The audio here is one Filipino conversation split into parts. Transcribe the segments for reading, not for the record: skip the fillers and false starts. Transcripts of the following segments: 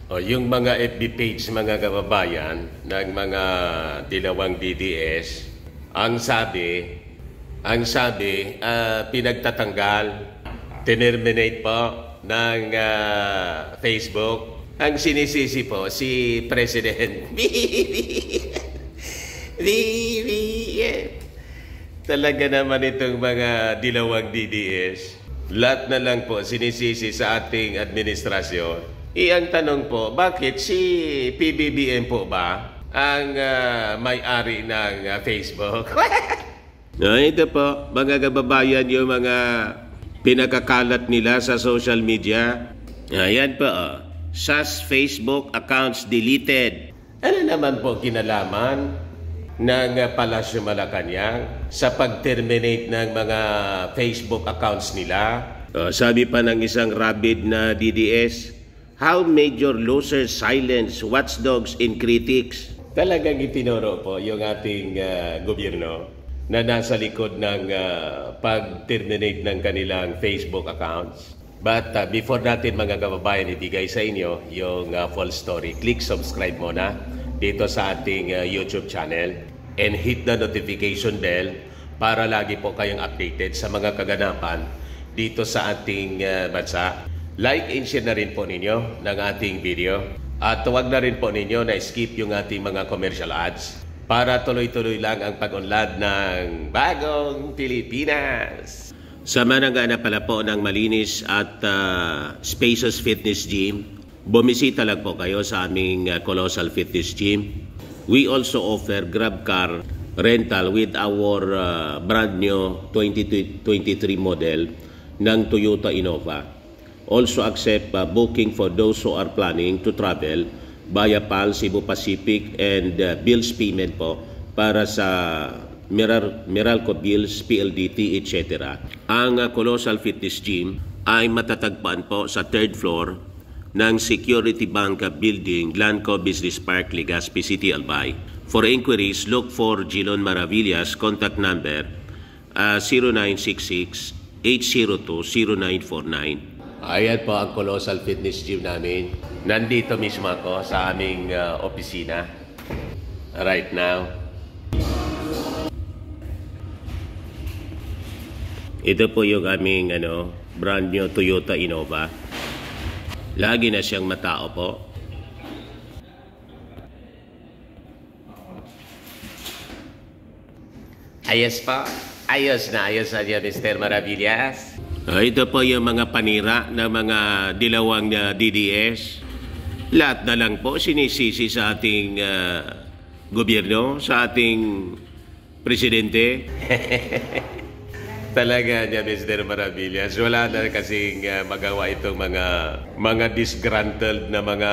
O, yung mga FB page, mga kababayan, ng mga dilawang DDS, ang sabi, pinagtatanggal, terminate po ng Facebook. Ang sinisisi po, si President. Talaga naman itong mga dilawang DDS. Lahat na lang po sinisisi sa ating administrasyon. Ang tanong po, bakit si PBBM po ba ang may-ari ng Facebook? Ito po, mga kababayan, yung mga pinakakalat nila sa social media. Ayan po, SAS Facebook accounts deleted. Ano naman po kinalaman ng Palasyo Malacanang sa pag-terminate ng mga Facebook accounts nila? Sabi pa ng isang rabid na DDS, how major losers silence watchdogs and critics. Talagang itinuro po yung ating gobyerno na nasa likod ng pag-terminate ng kanilang Facebook accounts. But before natin mga kababayan ibigay sa inyo yung full story, click subscribe muna dito sa ating YouTube channel and hit the notification bell para lagi po kayong updated sa mga kaganapan dito sa ating bansa. Like and share na rin po ninyo ng ating video. At huwag na rin po ninyo na skip yung ating mga commercial ads para tuloy-tuloy lang ang pag-unlad ng bagong Pilipinas. Sa manangana pala po ng malinis at spacious fitness gym, bumisita lang po kayo sa aming Colossal Fitness Gym. We also offer Grab car rental with our brand new 2023 model ng Toyota Innova. Also accept booking for those who are planning to travel via PAL, Cebu Pacific, and bills payment po para sa Meralco Bills, PLDT, etc. Ang Colossal Fitness Gym ay matatagpuan po sa 3rd floor ng Security Bank Building, Lanco Business Park, Legazpi City, Albay. For inquiries, look for Gilon Maravillas, contact number 0966-802-0949. Ayan po ang Colossal Fitness Gym namin. Nandito mismo ako sa aming opisina right now. Ito po yung aming brand new Toyota Innova. Lagi na siyang matao po. Ayos pa. Ayos na niya, Mr. Maravillas. Ito po yung mga panira ng mga dilawang DDS. Lahat na lang po sinisisi sa ating gobyerno, sa ating presidente. Talaga niya, Mr. Maravillas. Wala na kasing magawa itong mga disgruntled na mga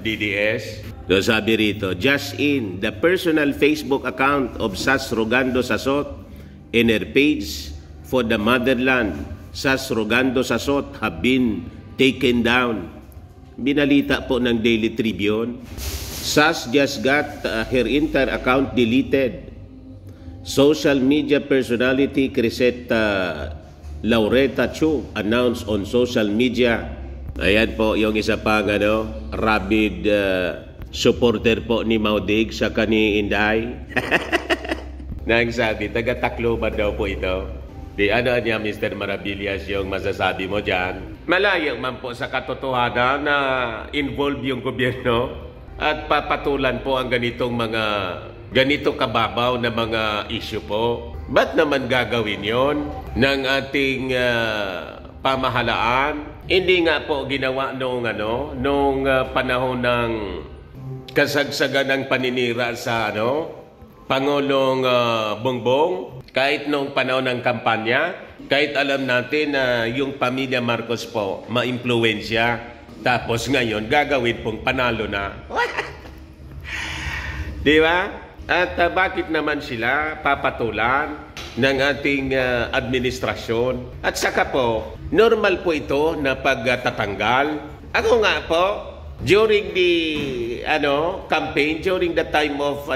DDS. So sabi rito, just in, the personal Facebook account of SAS Rogando Sasot and her page for the motherland, SAS Rogando Sasot, have been taken down. Binalita po ng Daily Tribune. SAS just got her entire account deleted. Social media personality Crisetta Laureta Chu announced on social media. Ayan po yung isa pang rabid supporter po ni Maudig sa kani Inday. Nang sabi, taga-Tacloban daw po ito. Di ano niya, Mr. Maravillas, yung masasabi mo dyan? Malayo man po sa katotohanan na involve yung gobyerno at papatulan po ang ganito kababaw na mga issue po. Ba't naman gagawin yon ng ating pamahalaan? Hindi nga po ginawa noong panahon ng kasagsagan ng paninira sa Pangulong Bongbong. Kahit noong panahon ng kampanya, kahit alam natin na yung pamilya Marcos po ma-impluwensya, tapos ngayon gagawin pong panalo na. Di ba? At bakit naman sila papatulan ng ating administrasyon? At saka po, normal po ito na pagtatanggal. Ako nga po, during the campaign, during the time of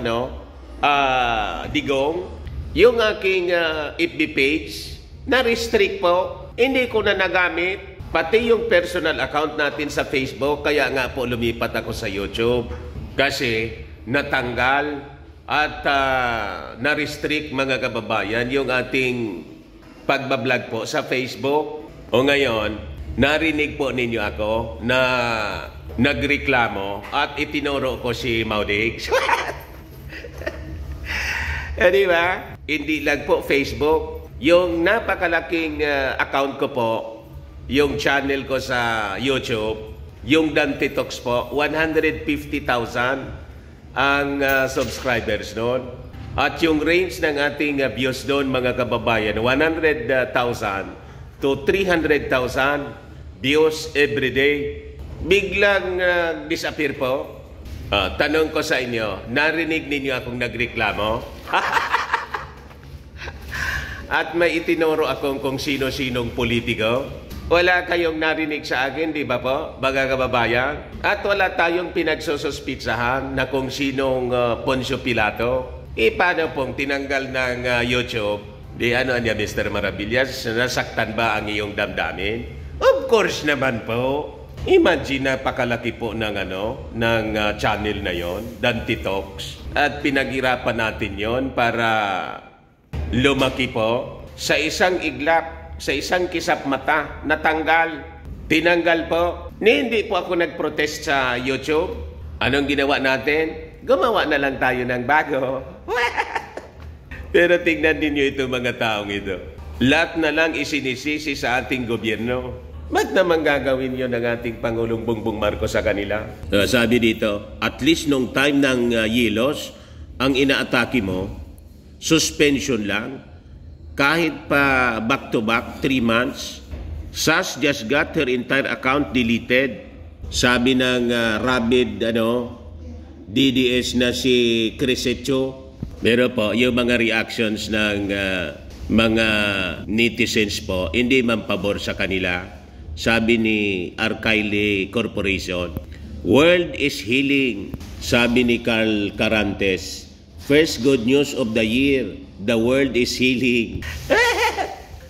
Digong, yung aking FB page na-restrict po, hindi ko na nagamit. Pati yung personal account natin sa Facebook, kaya nga po lumipat ako sa YouTube. Kasi natanggal at na-restrict mga kababayan yung ating pagbablog po sa Facebook. O ngayon, narinig po ninyo ako na nagreklamo at itinuro ko si Maudix. Di ba? Hindi lang po Facebook. Yung napakalaking account ko po, yung channel ko sa YouTube, yung Dante Talks po, 150,000 ang subscribers doon. At yung range ng ating views doon, mga kababayan, 100,000 to 300,000 views every day. Biglang disappear po. Tanong ko sa inyo, narinig ninyo akong nagreklamo? At may itinuro akong kung sino-sinong politiko? Wala kayong narinig sa akin, di ba po, mga kababayan? At wala tayong pinagsususpitsahan na kung sinong Poncio Pilato. Paano pong tinanggal ng YouTube? Di ano niya, Mr. Maravillas, nasaktan ba ang iyong damdamin? Of course naman po. Imagine, napakalaki po ng, ng channel na yon, Dante Talks. At pinaghirapan natin yon para lumaki po sa isang iglap. Sa isang kisap mata, natanggal, tinanggal po. Hindi po ako nag-protest sa YouTube. Anong ginawa natin? Gumawa na lang tayo ng bago. Pero tingnan ninyo ito, mga taong ito. Lahat na lang isinisisi sa ating gobyerno. Ba't naman gagawin yun ng ating Pangulong Bongbong Marcos sa kanila? Sabi dito, at least nung time ng Yelos, ang inaatake mo, suspension lang. Kahit pa back-to-back, 3 months, SAS just got her entire account deleted. Sabi ng rabid DDS na si Crisecho. Pero po, yung mga reactions ng mga netizens po, hindi man pabor sa kanila. Sabi ni Arcaile Corporation, world is healing. Sabi ni Carl Carantes, first good news of the year. The world is healing.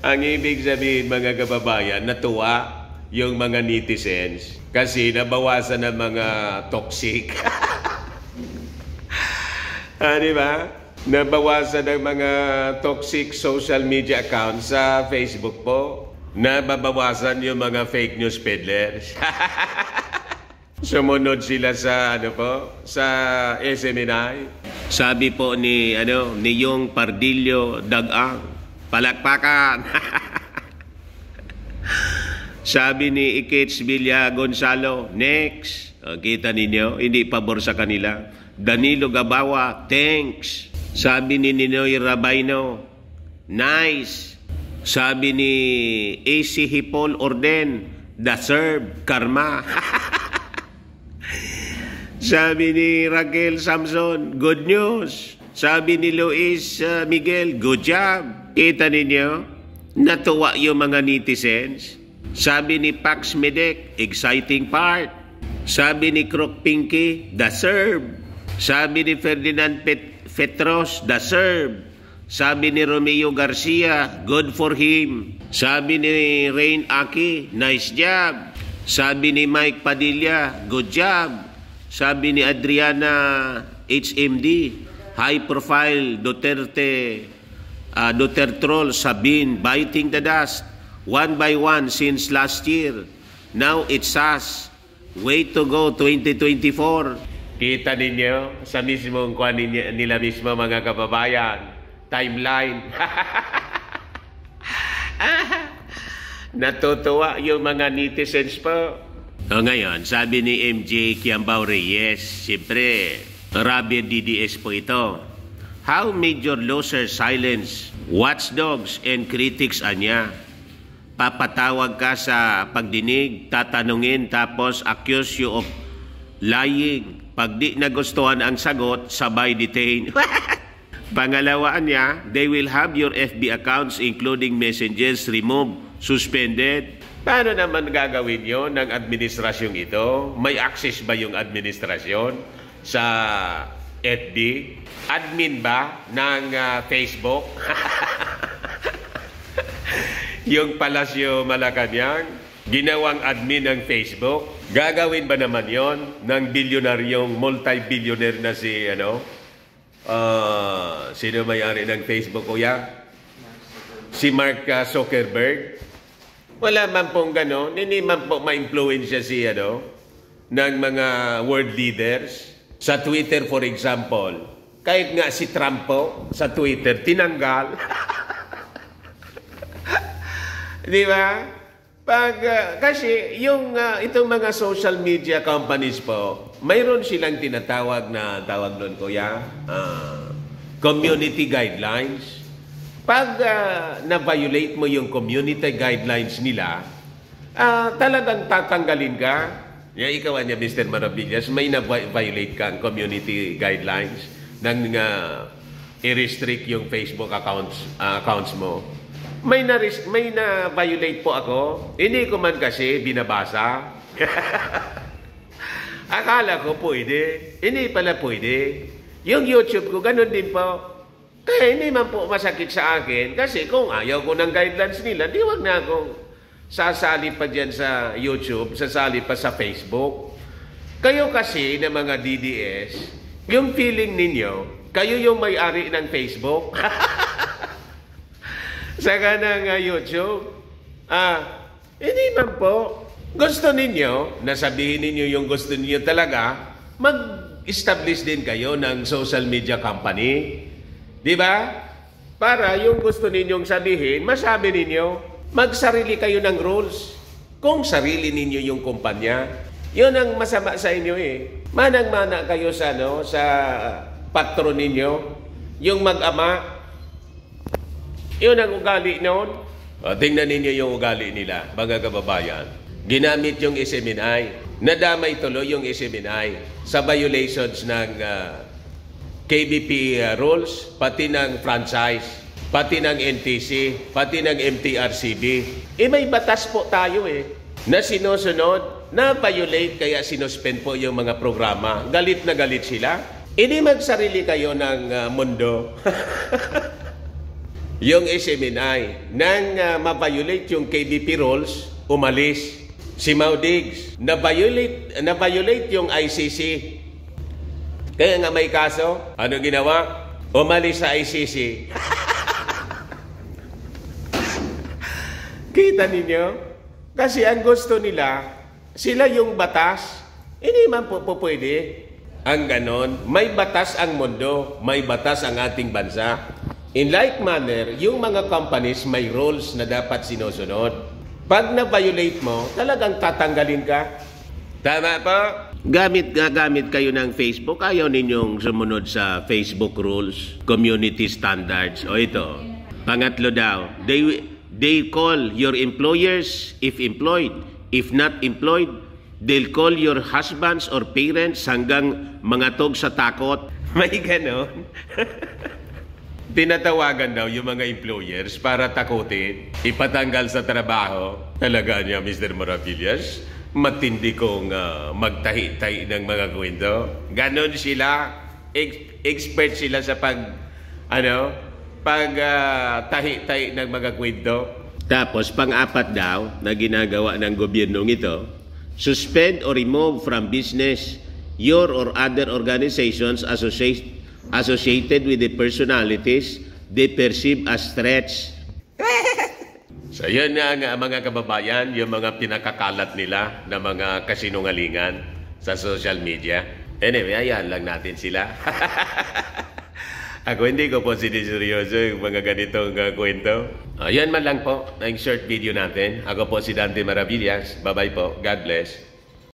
Ang ibig sabihin, mga kababayan, natuwa yung mga netizens kasi nabawasan ng mga toxic. Di ba? Nabawasan ng mga toxic social media accounts sa Facebook po. Nababawasan yung mga fake news peddlers. Sumunod sila sa sa SMNI. Sabi po ni Yung Pardillo Dagang, palakpakan. Sabi ni Ikets Villa Gonzalo, next. Kita ninyo, hindi pabor sa kanila. Danilo Gabawa, thanks. Sabi ni Ninoy Rabayno, nice. Sabi ni AC Hipol Orden, deserve karma. Sabi ni Raquel Samson, good news. Sabi ni Luis Miguel, good job. Kita ninyo, natuwa yung mga netizens. Sabi ni Pax Medek, exciting part. Sabi ni Croc Pinky, deserve. Sabi ni Ferdinand Fetros, deserve. Sabi ni Romeo Garcia, good for him. Sabi ni Rain Aki, nice job. Sabi ni Mike Padilla, good job. Sabi ni Adriana HMD, high profile Duterte troll Sabine biting the dust one by one since last year. Now it's us. Way to go 2024. Kita ninyo sa mismong kuan nila mismo, mga kababayan. Timeline. Natutuwa yung mga netizens po. O ngayon, sabi ni MJ Kiambao Reyes, siyempre, rabid DDS po ito. How major losers silence watchdogs and critics anya? Papatawag ka sa pagdinig, tatanungin, tapos accuse you of lying. Pag di nagustuhan ang sagot, sabay detain. Pangalawaan niya, they will have your FB accounts including messages removed, suspended. Paano naman gagawin yon ng administrasyong ito? May access ba yung administrasyon sa FB? Admin ba ng Facebook? Yung Palasyo Malacanang? ginawang admin ng Facebook. Gagawin ba naman yon ng bilyonaryong, multi-billionaire na si, sino may-ari ng Facebook, kuya? Si Mark Zuckerberg. Wala man pong gano'n. Hindi man po ma-influensya si, ng mga world leaders. Sa Twitter, for example, kahit nga si Trump po, sa Twitter, tinanggal. Di ba? Kasi itong mga social media companies po, mayroon silang tinatawag na, tawag nun, kuya, community guidelines. Pag na-violate mo yung community guidelines nila, talagang tatanggalin ka. Ikaw niya, Mr. Maravillas, may na-violate ka ang community guidelines nang i-restrict yung Facebook accounts mo. May na-violate po ako. Hindi ko man kasi binabasa. Akala ko pwede. Hindi pala pwede. Yung YouTube ko, ganun din po. Kaya hindi man po masakit sa akin. Kasi kung ayaw ko ng guidelines nila, di wag na akong sasali pa dyan sa YouTube, sasali pa sa Facebook. Kayo kasi na mga DDS, yung feeling ninyo, kayo yung may-ari ng Facebook. Saka ng YouTube. Hindi man po. Gusto ninyo, nasabihin ninyo yung gusto ninyo talaga, mag-establish din kayo ng social media company. Di ba? Para yung gusto ninyong sabihin, masabi ninyo, magsarili kayo ng rules. Kung sarili ninyo yung kumpanya, yun ang masama sa inyo eh. Manang-mana kayo sa patron ninyo, yung mag-ama, yun ang ugali noon. Tingnan ninyo yung ugali nila, mga kababayan. Ginamit yung SMNI. Nadamay tuloy yung SMNI sa violations ng KBP rules, pati ng franchise, pati ng NTC, pati ng MTRCB. May batas po tayo na sinusunod, na violate, kaya sinuspend po yung mga programa. Galit na galit sila. Hindi magsarili kayo ng mundo. Yung SMNI, nang ma-violate yung KBP rules, umalis. Si Maudigs, na-violate yung ICC. Kaya nga may kaso, ano ginawa? Umalis sa ICC. Kita ninyo? Kasi ang gusto nila, sila yung batas. Hindi man po pwede. Ang ganon, may batas ang mundo, may batas ang ating bansa. In like manner, yung mga companies may rules na dapat sinusunod. Pag na-violate mo, talagang tatanggalin ka. Tama po? Gamit kayo ng Facebook, ayaw ninyong sumunod sa Facebook rules, community standards. O ito, pangatlo daw, they call your employers if employed. If not employed, they'll call your husbands or parents hanggang mga tog sa takot. May ganon. Tinatawagan daw yung mga employers para takutin, ipatanggal sa trabaho. Talaga niya, Mr. Maravillas, matindi kong magtahi-tahi ng mga kwento. Ganon sila, expert sila sa tahi-tahi ng mga kwento. Tapos, pang-apat daw na ginagawa ng gobyernong ito, suspend or remove from business your or other organizations associated with the personalities they perceive as threats. So yun na nga mga kababayan, yung mga pinakakalat nila na mga kasinungalingan sa social media. Anyway, ayan lang natin sila. Ako hindi ko po siniseryoso yung mga ganitong kwento. Yan man lang po ang short video natin. Ako po si Dante Maravillas. Bye-bye po. God bless.